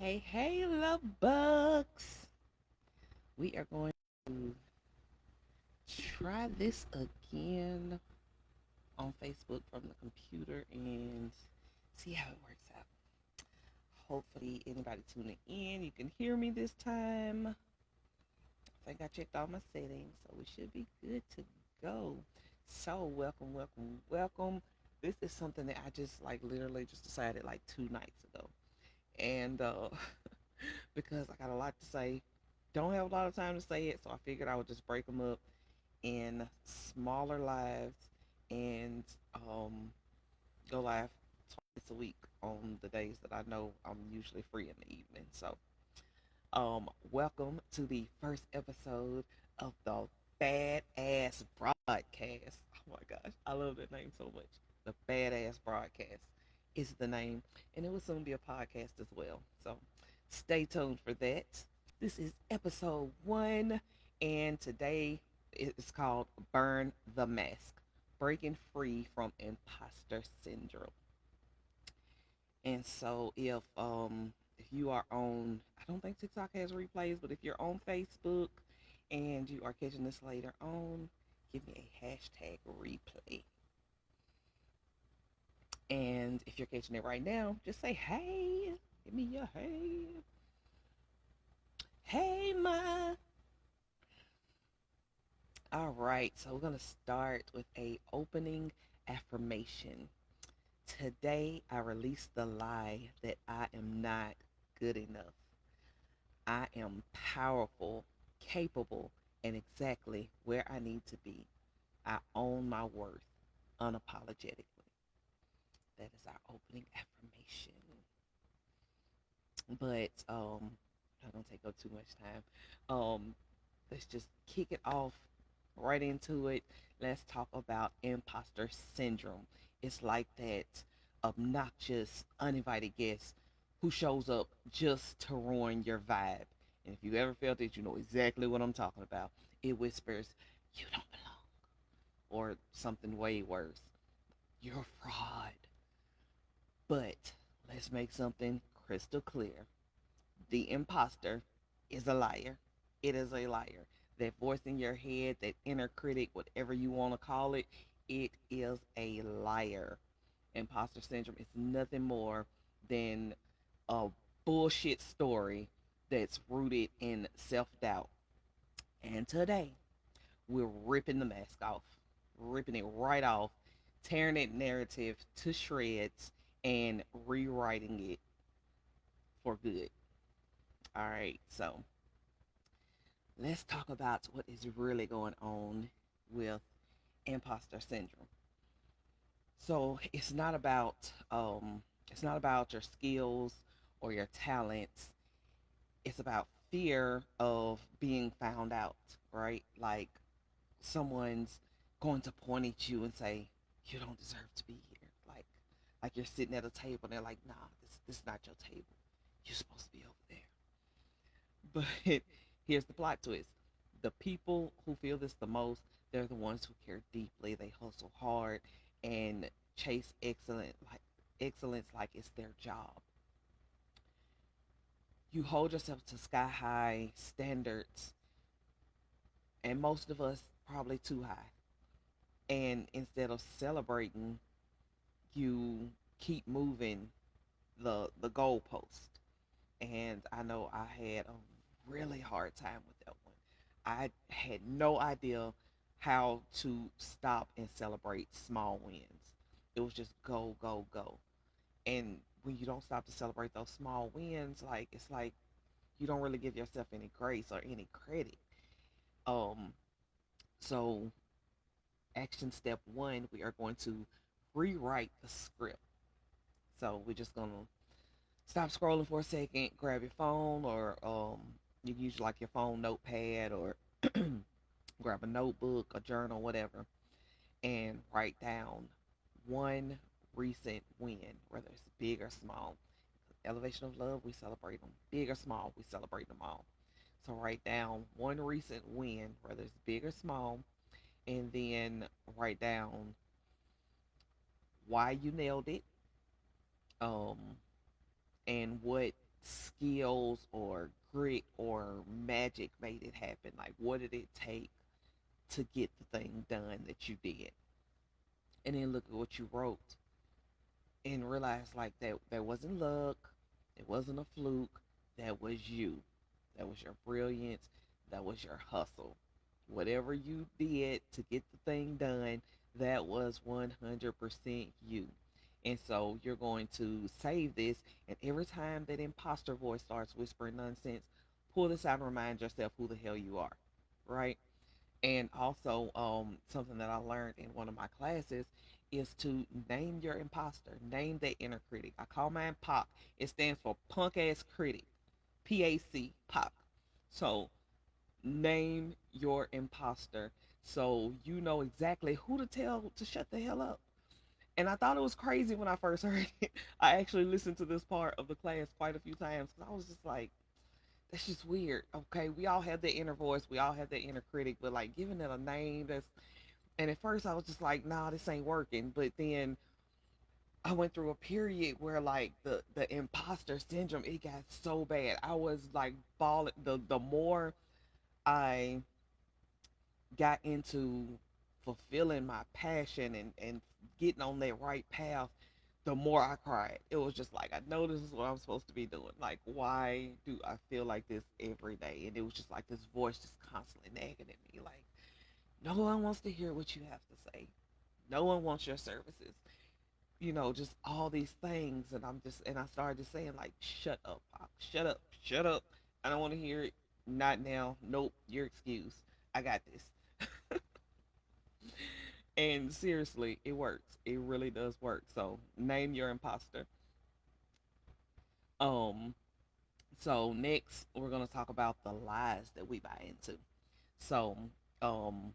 Hey, love bugs. We are going to try this again on Facebook from the computer and see how it works out. Hopefully, anybody tuning in, you can hear me this time. I think I checked all my settings, so we should be good to go. So, welcome. This is something that I just like literally just decided like 2 nights ago. And because I got a lot to say. Don't have a lot of time to say it, so I figured I would just break them up in smaller lives and go live twice a week on the days that I know I'm usually free in the evening. So, welcome to the first episode of the Badass Broadcast. Oh my gosh, I love that name so much. The Badass Broadcast is the name, and it will soon be a podcast as well. So, stay tuned for that. This is episode 1, and today it's called Burn the Mask, Breaking Free from Imposter Syndrome. And so if you are on, I don't think TikTok has replays, but if you're on Facebook and you are catching this later on, give me a hashtag replay. And if you're catching it right now, just say hey. Give me your hey. Hey, ma. All right, so we're gonna start with a opening affirmation. Today, I release the lie that I am not good enough. I am powerful, capable, and exactly where I need to be. I own my worth unapologetically. That is our opening affirmation. But not gonna take up too much time. Let's just kick it off right into it. Let's talk about imposter syndrome. It's like that obnoxious, uninvited guest who shows up just to ruin your vibe. And if you ever felt it, you know exactly what I'm talking about. It whispers, "You don't belong," or something way worse, "You're a fraud." But let's make something crystal clear. The imposter is a liar. It is a liar. That voice in your head, that inner critic, whatever you want to call it, it is a liar. Imposter syndrome is nothing more than a bullshit story that's rooted in self doubt. And today, we're ripping the mask off, ripping it right off, tearing that narrative to shreds, and rewriting it for good. All right, so let's talk about what is really going on with imposter syndrome. So it's not about your skills or your talents. It's about fear of being found out, right? Like someone's going to point at you and say, "You don't deserve to be here." Like you're sitting at a table and they're like, "Nah, this is not your table. You're supposed to be over there." But here's the plot twist. The people who feel this the most, they're the ones who care deeply. They hustle hard and chase excellence like it's their job. You hold yourself to sky high standards, and most of us probably too high. And instead of celebrating, you keep moving the goalpost. And I know I had a really hard time with that one. I had no idea how to stop and celebrate small wins. It was just go, go, go. And when you don't stop to celebrate those small wins, like it's like you don't really give yourself any grace or any credit. Um, so action step 1, we are going to rewrite the script. So we're just gonna stop scrolling for a second, grab your phone, or you can use like your phone notepad, or grab a notebook, a journal, whatever, and write down one recent win, whether it's big or small. Elevation of love, we celebrate them. Big or small, we celebrate them all. So write down one recent win, whether it's big or small, and then write down why you nailed it, um, and what skills or grit or magic made it happen. Like, what did it take to get the thing done that you did? And then look at what you wrote and realize like that wasn't luck, it wasn't a fluke, that was you. That was your brilliance, that was your hustle. Whatever you did to get the thing done, that was 100% you. And so you're going to save this, and every time that imposter voice starts whispering nonsense, pull this out and remind yourself who the hell you are, right? And also, something that I learned in one of my classes is to name your imposter, name that inner critic. I call mine POC. It stands for punk ass critic, PAC, POC. So name your imposter so you know exactly who to tell to shut the hell up. And I thought it was crazy when I first heard it. I actually listened to this part of the class quite a few times because I was just like, that's just weird. Okay, we all have that inner voice, we all have that inner critic, but like giving it a name, that's, and at first I was just like, nah, this ain't working. But then I went through a period where like the imposter syndrome, it got so bad. I was like balling. The more I got into fulfilling my passion and getting on that right path, the more I cried. It was just like, I know this is what I'm supposed to be doing. Like, why do I feel like this every day? And it was just like this voice just constantly nagging at me. Like, no one wants to hear what you have to say. No one wants your services. You know, just all these things. And I started just saying, like, shut up, Pop. Shut up. Shut up. I don't want to hear it. Not now. Nope. You're excused. I got this. And seriously, it works. It really does work. So name your imposter. Um, so next we're gonna talk about the lies that we buy into. So, um,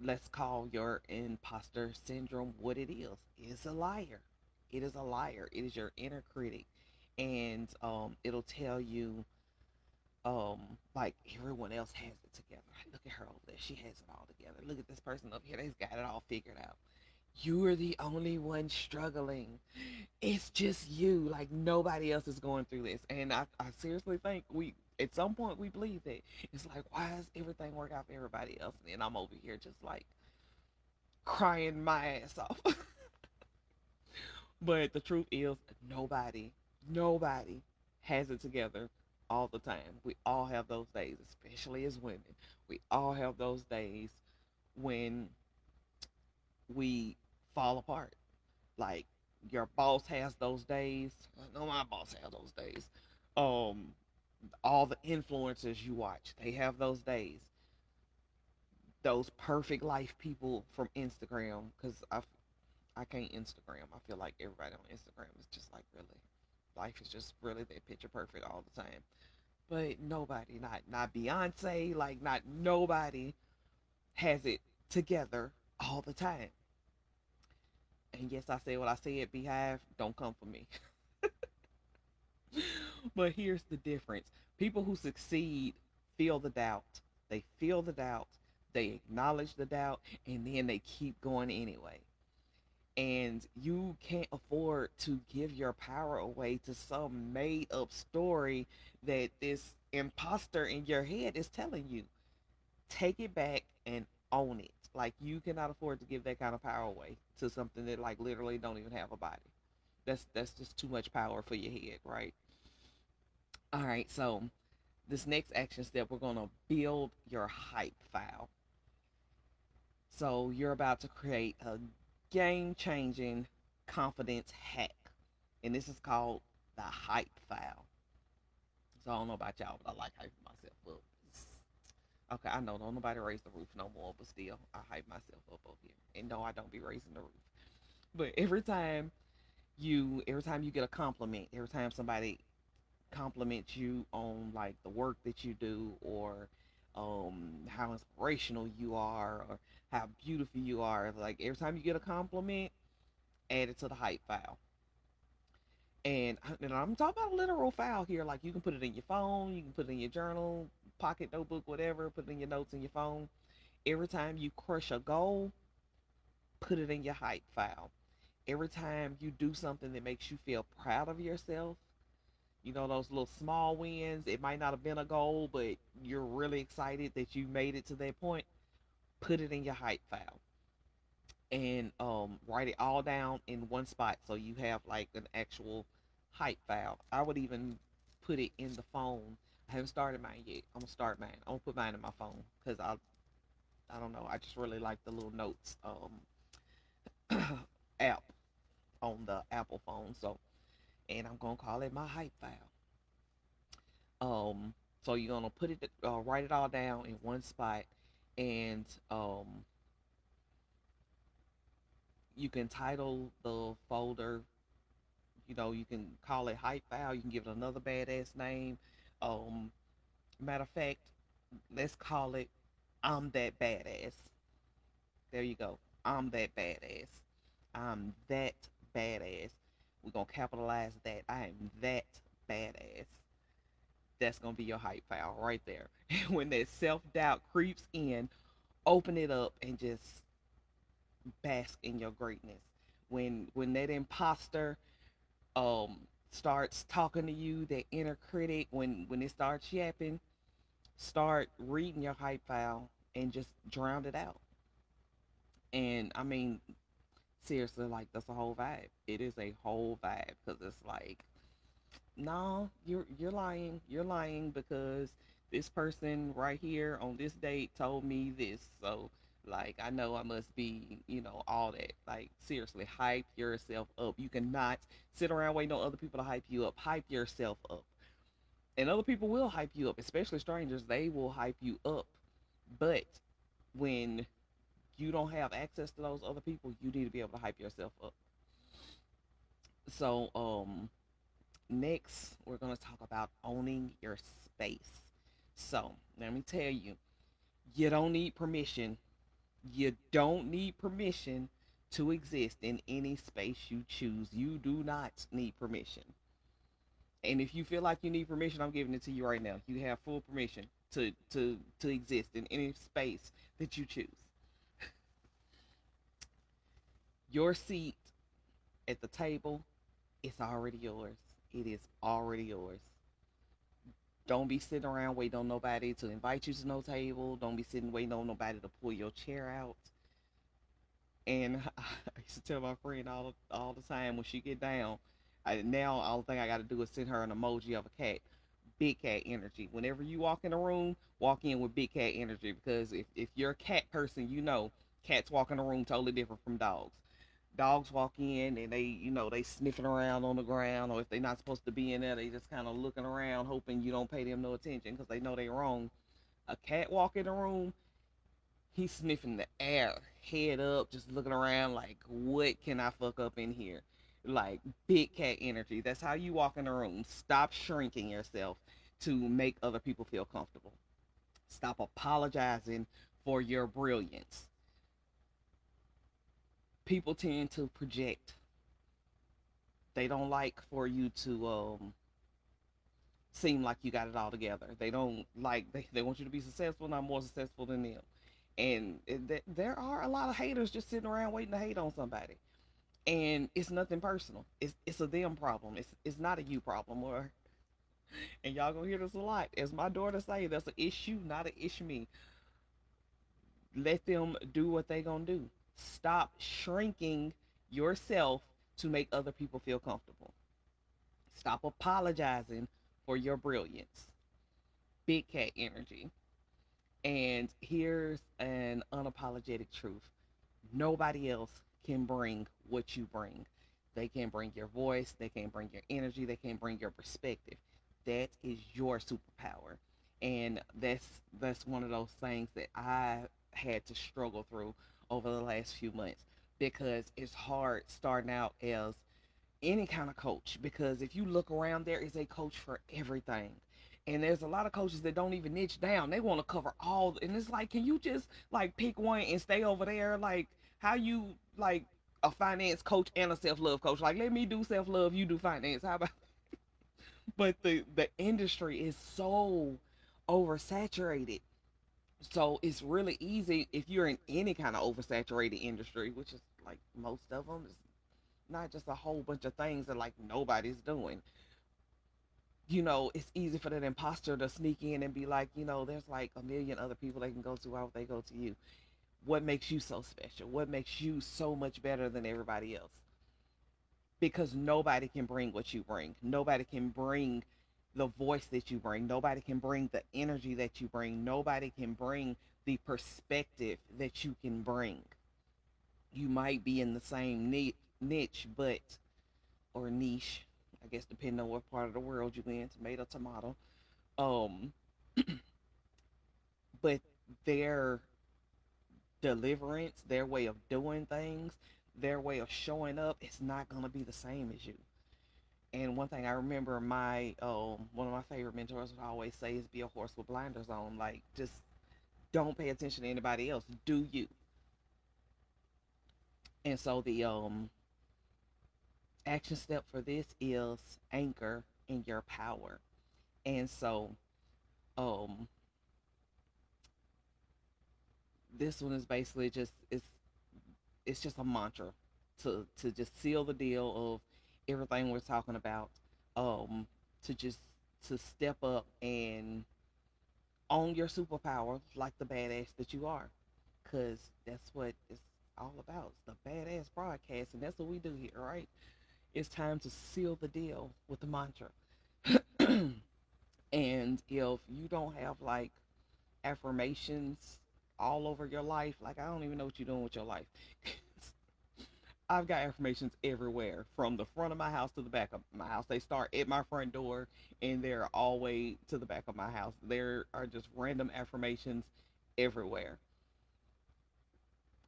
let's call your imposter syndrome what it is. It's a liar. It is a liar. It is your inner critic, and it'll tell you like everyone else has it together. Look at her over there. She has it all together. Look at this person up here. They've got it all figured out. You are the only one struggling. It's just you. Like nobody else is going through this. And I seriously think we at some point we believe that. It's like, why does everything work out for everybody else? And then I'm over here just like crying my ass off. But the truth is nobody has it together all the time. We all have those days, especially as women. We all have those days when we fall apart. Like your boss has those days. I know my boss has those days. Um, all the influencers you watch, they have those days. Those perfect life people from Instagram, because I can't Instagram. I feel like everybody on Instagram is just like really, life is just really that picture perfect all the time. But nobody, not Beyonce, like not nobody has it together all the time. And yes, I said what I said. Beehive, don't come for me. But here's the difference: people who succeed feel the doubt. They feel the doubt. They acknowledge the doubt, and then they keep going anyway. And you can't afford to give your power away to some made up story that this imposter in your head is telling you. Take it back and own it. Like you cannot afford to give that kind of power away to something that like literally don't even have a body. That's just too much power for your head, right? All right, so this next action step, we're gonna build your hype file. So you're about to create a game changing confidence hack. And this is called the hype file. So I don't know about y'all, but I like hyping myself up. Okay, I know don't nobody raise the roof no more, but still I hype myself up over here. And no, I don't be raising the roof. But every time you get a compliment, every time somebody compliments you on like the work that you do, or how inspirational you are, or how beautiful you are, like every time you get a compliment, add it to the hype file. And I'm talking about a literal file here. Like you can put it in your phone, you can put it in your journal, pocket notebook, whatever, put it in your notes in your phone. Every time you crush a goal, put it in your hype file. Every time you do something that makes you feel proud of yourself, You know, those little small wins. It might not have been a goal, but you're really excited that you made it to that point. Put it in your hype file and write it all down in one spot so you have like an actual hype file. I would even put it in the phone. I haven't started mine yet. I'm gonna start mine. I'm gonna put mine in my phone because I don't know. I just really like the little notes app on the Apple phone. So, and I'm gonna call it my hype file. Um, so you're gonna put it, write it all down in one spot, and you can title the folder. You know, you can call it hype file. You can give it another badass name. Um, Matter of fact, let's call it I'm that badass. There you go. I'm that badass. I'm that badass. We're gonna capitalize that. I am that badass. That's gonna be your hype file right there. When that self doubt creeps in, open it up and just bask in your greatness. When that imposter starts talking to you, that inner critic, when it starts yapping, start reading your hype file and just drown it out. And I mean, seriously, like that's a whole vibe. It is a whole vibe because it's like, no, you're lying. You're lying because this person right here on this date told me this. So like I know I must be, all that. Like seriously, hype yourself up. You cannot sit around waiting on other people to hype you up. Hype yourself up. And other people will hype you up, especially strangers. They will hype you up. But when you don't have access to those other people, you need to be able to hype yourself up. So, next, we're going to talk about owning your space. So, let me tell you, you don't need permission. You don't need permission to exist in any space you choose. You do not need permission. And if you feel like you need permission, I'm giving it to you right now. You have full permission to exist in any space that you choose. Your seat at the table, it's already yours. It is already yours. Don't be sitting around waiting on nobody to invite you to no table. Don't be sitting waiting on nobody to pull your chair out. And I used to tell my friend all the time when she get down, now all thing I got to do is send her an emoji of a cat. Big cat energy. Whenever you walk in a room, walk in with big cat energy because if you're a cat person, cats walk in a room totally different from dogs. Dogs walk in and they sniffing around on the ground, or if they're not supposed to be in there, they just kind of looking around, hoping you don't pay them no attention because they know they're wrong. A cat walk in the room, he's sniffing the air, head up, just looking around like, what can I fuck up in here? Like big cat energy. That's how you walk in the room. Stop shrinking yourself to make other people feel comfortable. Stop apologizing for your brilliance. People tend to project. They don't like for you to seem like you got it all together. They don't like they want you to be successful, not more successful than them. And there are a lot of haters just sitting around waiting to hate on somebody. And it's nothing personal. It's a them problem. It's not a you problem. Or and y'all gonna hear this a lot. As my daughter say, that's an issue, not an issue me. Let them do what they gonna do. Stop shrinking yourself to make other people feel comfortable. Stop apologizing for your brilliance. Big cat energy. And here's an unapologetic truth: nobody else can bring what you bring. They can bring your voice, they can bring your energy, they can bring your perspective. That is your superpower. And that's one of those things that I had to struggle through over the last few months because it's hard starting out as any kind of coach, because if you look around, there is a coach for everything. And there's a lot of coaches that don't even niche down. They want to cover all, and it's like, can you just like pick one and stay over there? Like how you like a finance coach and a self-love coach. Like let me do self-love, you do finance. How about but the industry is so oversaturated. So it's really easy if you're in any kind of oversaturated industry, which is like most of them. It's not just a whole bunch of things that like nobody's doing. it's easy for that imposter to sneak in and be like, there's like a million other people they can go to. Why would they go to you? What makes you so special? What makes you so much better than everybody else? Because nobody can bring what you bring. Nobody can bring the voice that you bring. Nobody can bring the energy that you bring. Nobody can bring the perspective that you can bring. You might be in the same niche, but or niche, I guess, depending on what part of the world you're in, tomato, tomato. Um, but their deliverance, their way of doing things, their way of showing up, it's not gonna be the same as you. And one thing I remember, my one of my favorite mentors would always say is, be a horse with blinders on. Like, just don't pay attention to anybody else. Do you? And so the action step for this is anchor in your power. And so um this one is basically just it's just a mantra to just seal the deal of everything we're talking about. Um to just to step up and own your superpower like the badass that you are. Cause that's what it's all about. It's the badass broadcast, and that's what we do here, right? It's time to seal the deal with the mantra. And if you don't have like affirmations all over your life, like, I don't even know what you're doing with your life. I've got affirmations everywhere, from the front of my house to the back of my house. They start at my front door and they're all the way to the back of my house. There are just random affirmations everywhere.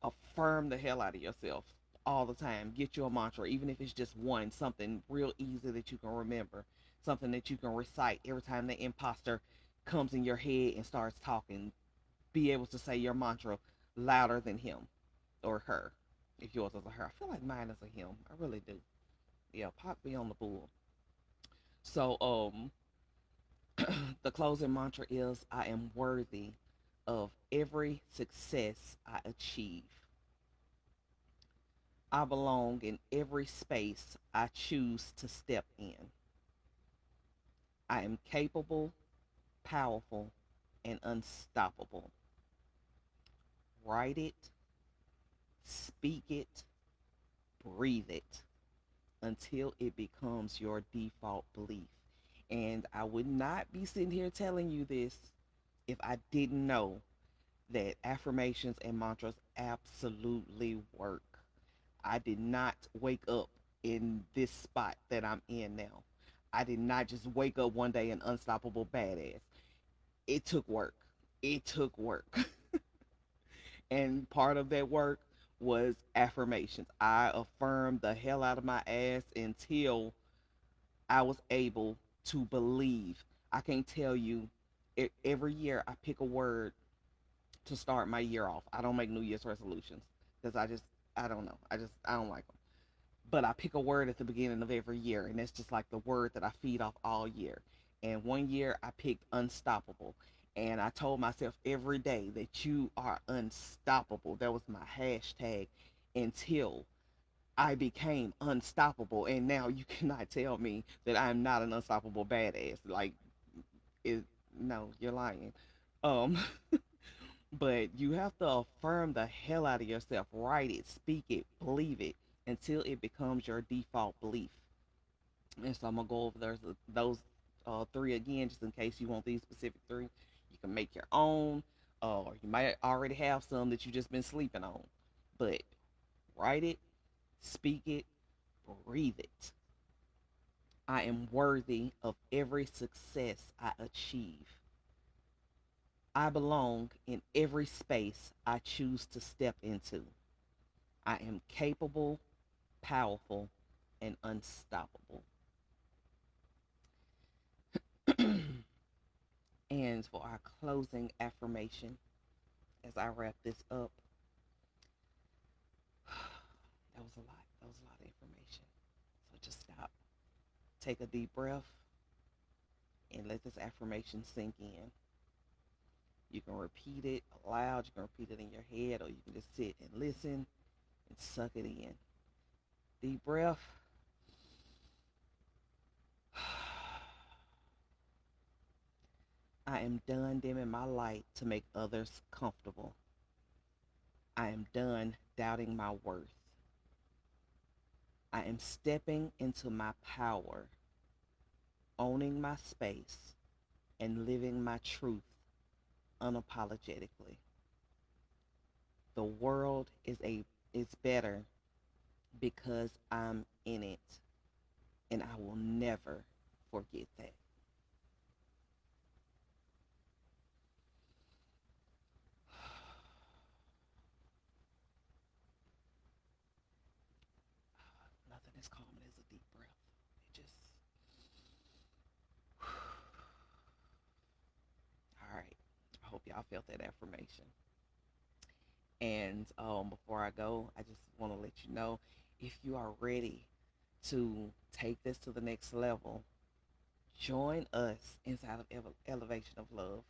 Affirm the hell out of yourself all the time. Get you a mantra, even if it's just one, something real easy that you can remember, something that you can recite every time the imposter comes in your head and starts talking. Be able to say your mantra louder than him or her. If yours is a her, I feel like mine is a him. I really do. Yeah, pop me on the bull. So, the closing mantra is, I am worthy of every success I achieve. I belong in every space I choose to step in. I am capable, powerful, and unstoppable. Write it, speak it, breathe it until it becomes your default belief. And I would not be sitting here telling you this if I didn't know that affirmations and mantras absolutely work. I did not wake up in this spot that I'm in now. I did not just wake up one day an unstoppable badass. It took work. It took work. And part of that work was affirmations. I affirmed the hell out of my ass until I was able to believe. I can't tell you, every year I pick a word to start my year off. I don't make New Year's resolutions because I don't know. I don't like them. But I pick a word at the beginning of every year, and that's just like the word that I feed off all year. And one year I picked unstoppable. And I told myself every day that you are unstoppable. That was my hashtag until I became unstoppable. And now you cannot tell me that I am not an unstoppable badass. Like, it, no, you're lying. Um, but you have to affirm the hell out of yourself. Write it, speak it, believe it until it becomes your default belief. And so I'm gonna go over those three again, just in case you want these specific three. You can make your own, or you might already have some that you've just been sleeping on. But write it, speak it, breathe it. I am worthy of every success I achieve. I belong in every space I choose to step into. I am capable, powerful, and unstoppable. And for our closing affirmation, as I wrap this up, that was a lot. That was a lot of information. So just stop, take a deep breath, and let this affirmation sink in. You can repeat it aloud, you can repeat it in your head, or you can just sit and listen and suck it in. Deep breath. I am done dimming my light to make others comfortable. I am done doubting my worth. I am stepping into my power, owning my space, and living my truth unapologetically. The world is better because I'm in it, and I will never forget that. Nothing as calm as a deep breath. It just all right. I hope y'all felt that affirmation. And before I go, I just want to let you know if you are ready to take this to the next level, join us inside of Elevation of Love.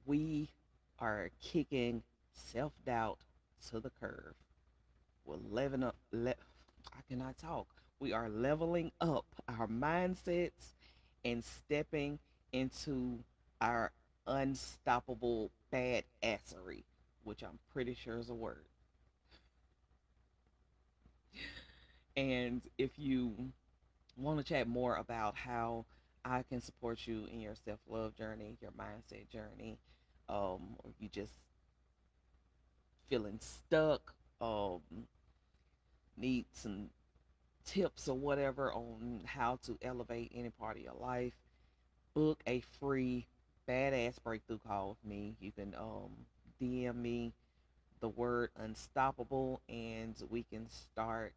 We are kicking self doubt to the curve. We're leveling up. I cannot talk. We are leveling up our mindsets and stepping into our unstoppable badassery, which I'm pretty sure is a word. And if you want to chat more about how I can support you in your self love journey, your mindset journey, or you just feeling stuck, need some tips or whatever on how to elevate any part of your life, book a free badass breakthrough call with me. You can DM me the word unstoppable and we can start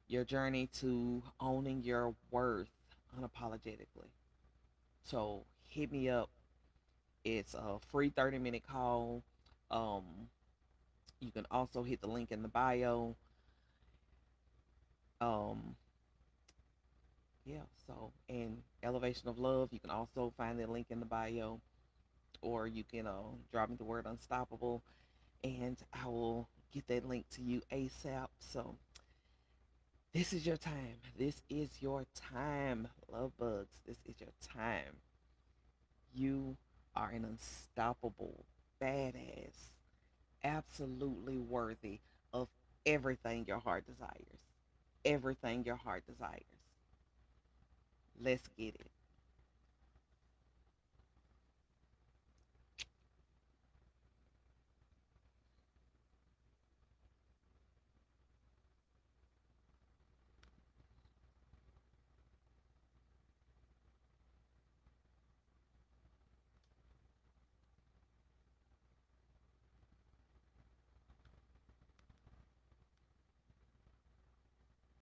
your journey to owning your worth unapologetically. So hit me up. It's a free 30-minute call. Um, you can also hit the link in the bio. Um, yeah, so and Elevation of Love, you can also find the link in the bio, or you can drop me the word unstoppable and I will get that link to you ASAP. So this is your time. This is your time, love bugs. This is your time. You are an unstoppable, badass, absolutely worthy of everything your heart desires. Everything your heart desires. Let's get it.